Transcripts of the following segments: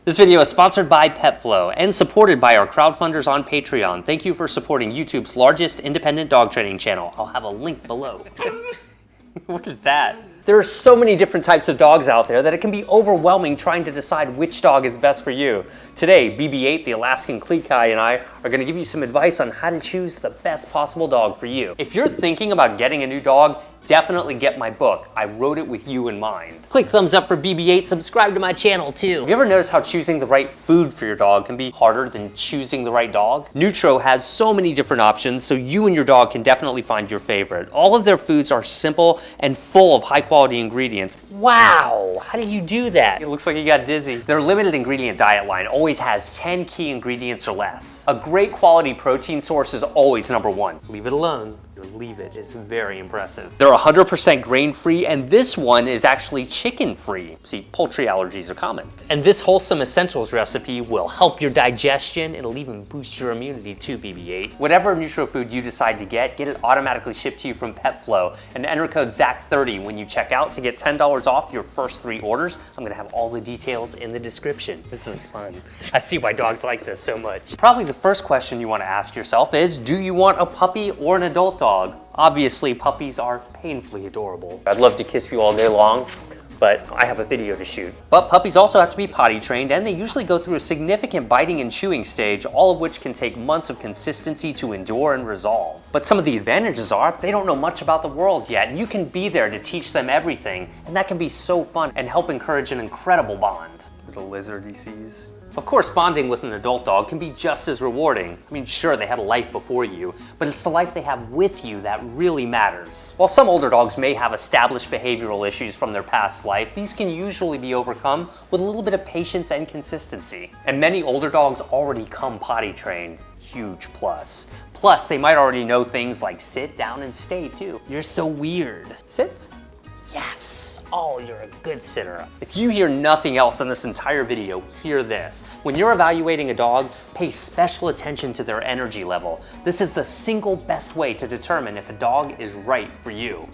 This video is sponsored by PetFlow and supported by our crowdfunders on Patreon. Thank you for supporting YouTube's largest independent dog training channel. I'll have a link below. What is that? There are so many different types of dogs out there that it can be overwhelming trying to decide which dog is best for you. Today, BB-8, the Alaskan Klekai, and I are going to give you some advice on how to choose the best possible dog for you. If you're thinking about getting a new dog, definitely get my book. I wrote it with you in mind. Click thumbs up for BB-8, subscribe to my channel too. Have you ever noticed how choosing the right food for your dog can be harder than choosing the right dog? Nutro has so many different options, so you and your dog can definitely find your favorite. All of their foods are simple and full of high quality ingredients. Wow, how did you do that? It looks like you got dizzy. Their limited ingredient diet line always has 10 key ingredients or less. A great quality protein source is always number one. Leave it alone. Your leave it is very impressive. They're 100% grain-free, and this one is actually chicken-free. See, poultry allergies are common. And this wholesome essentials recipe will help your digestion. It'll even boost your immunity too, BB-8. Whatever Nutro food you decide to get it automatically shipped to you from PetFlow. And enter code ZACH30 when you check out to get $10 off your first 3 orders. I'm gonna have all the details in the description. This is fun. I see why dogs like this so much. Probably the first question you want to ask yourself is, do you want a puppy or an adult dog? Obviously, puppies are painfully adorable. I'd love to kiss you all day long, but I have a video to shoot. But puppies also have to be potty trained, and they usually go through a significant biting and chewing stage, all of which can take months of consistency to endure and resolve. But some of the advantages are, they don't know much about the world yet, and you can be there to teach them everything, and that can be so fun and help encourage an incredible bond. There's a lizard he sees. Of course, bonding with an adult dog can be just as rewarding. I mean, sure, they had a life before you, but it's the life they have with you that really matters. While some older dogs may have established behavioral issues from their past life, these can usually be overcome with a little bit of patience and consistency. And many older dogs already come potty trained. Huge plus. Plus, they might already know things like sit, down, and stay too. You're so weird. Sit. Yes! Oh, you're a good sitter. If you hear nothing else in this entire video, hear this. When you're evaluating a dog, pay special attention to their energy level. This is the single best way to determine if a dog is right for you.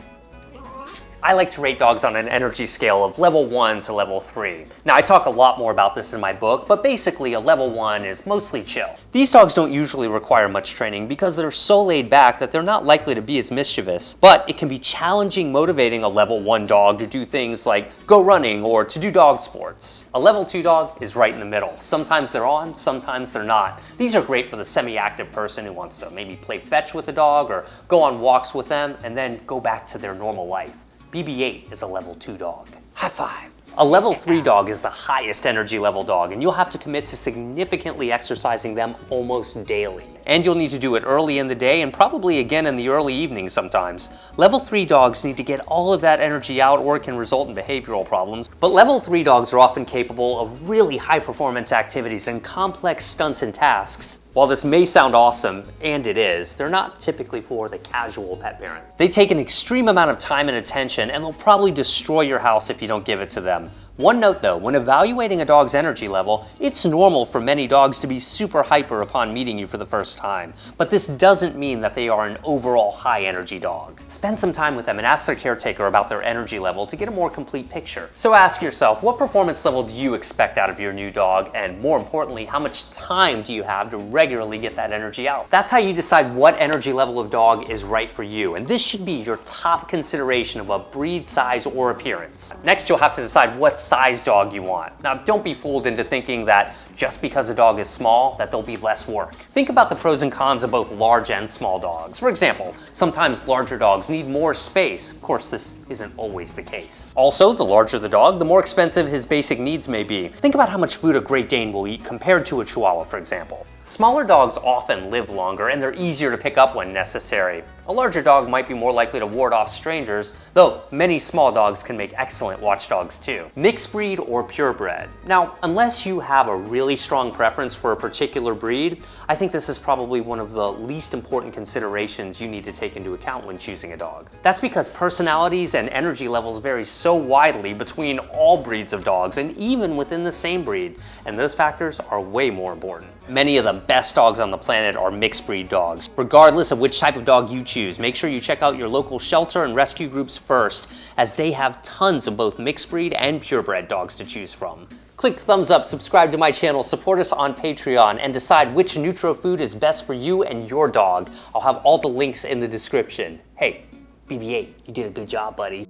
I like to rate dogs on an energy scale of level 1 to level 3. Now, I talk a lot more about this in my book, but basically a level 1 is mostly chill. These dogs don't usually require much training because they're so laid back that they're not likely to be as mischievous, but it can be challenging motivating a level 1 dog to do things like go running or to do dog sports. A level 2 dog is right in the middle. Sometimes they're on, sometimes they're not. These are great for the semi-active person who wants to maybe play fetch with a dog or go on walks with them and then go back to their normal life. BB-8 is a level 2 dog. High five. A level 3 dog is the highest energy level dog, and you'll have to commit to significantly exercising them almost daily. And you'll need to do it early in the day and probably again in the early evening sometimes. Level 3 dogs need to get all of that energy out or it can result in behavioral problems. But level 3 dogs are often capable of really high performance activities and complex stunts and tasks. While this may sound awesome, and it is, they're not typically for the casual pet parent. They take an extreme amount of time and attention, and they'll probably destroy your house if you don't give it to them. One note though, when evaluating a dog's energy level, it's normal for many dogs to be super hyper upon meeting you for the first time. But this doesn't mean that they are an overall high energy dog. Spend some time with them and ask their caretaker about their energy level to get a more complete picture. So ask yourself, what performance level do you expect out of your new dog? And more importantly, how much time do you have to regularly get that energy out? That's how you decide what energy level of dog is right for you. And this should be your top consideration of a breed, size, or appearance. Next, you'll have to decide what size dog you want. Now, don't be fooled into thinking that just because a dog is small, that there'll be less work. Think about the pros and cons of both large and small dogs. For example, sometimes larger dogs need more space. Of course, this isn't always the case. Also, the larger the dog, the more expensive his basic needs may be. Think about how much food a Great Dane will eat compared to a Chihuahua, for example. Smaller dogs often live longer and they're easier to pick up when necessary. A larger dog might be more likely to ward off strangers, though many small dogs can make excellent watchdogs too. Mixed breed or purebred. Now, unless you have a really strong preference for a particular breed, I think this is probably one of the least important considerations you need to take into account when choosing a dog. That's because personalities and energy levels vary so widely between all breeds of dogs and even within the same breed, and those factors are way more important. Many of the best dogs on the planet are mixed breed dogs. Regardless of which type of dog you choose, make sure you check out your local shelter and rescue groups first, as they have tons of both mixed breed and purebred dogs to choose from. Click thumbs up, subscribe to my channel, support us on Patreon, and decide which Nutro food is best for you and your dog. I'll have all the links in the description. Hey, BB-8, you did a good job, buddy.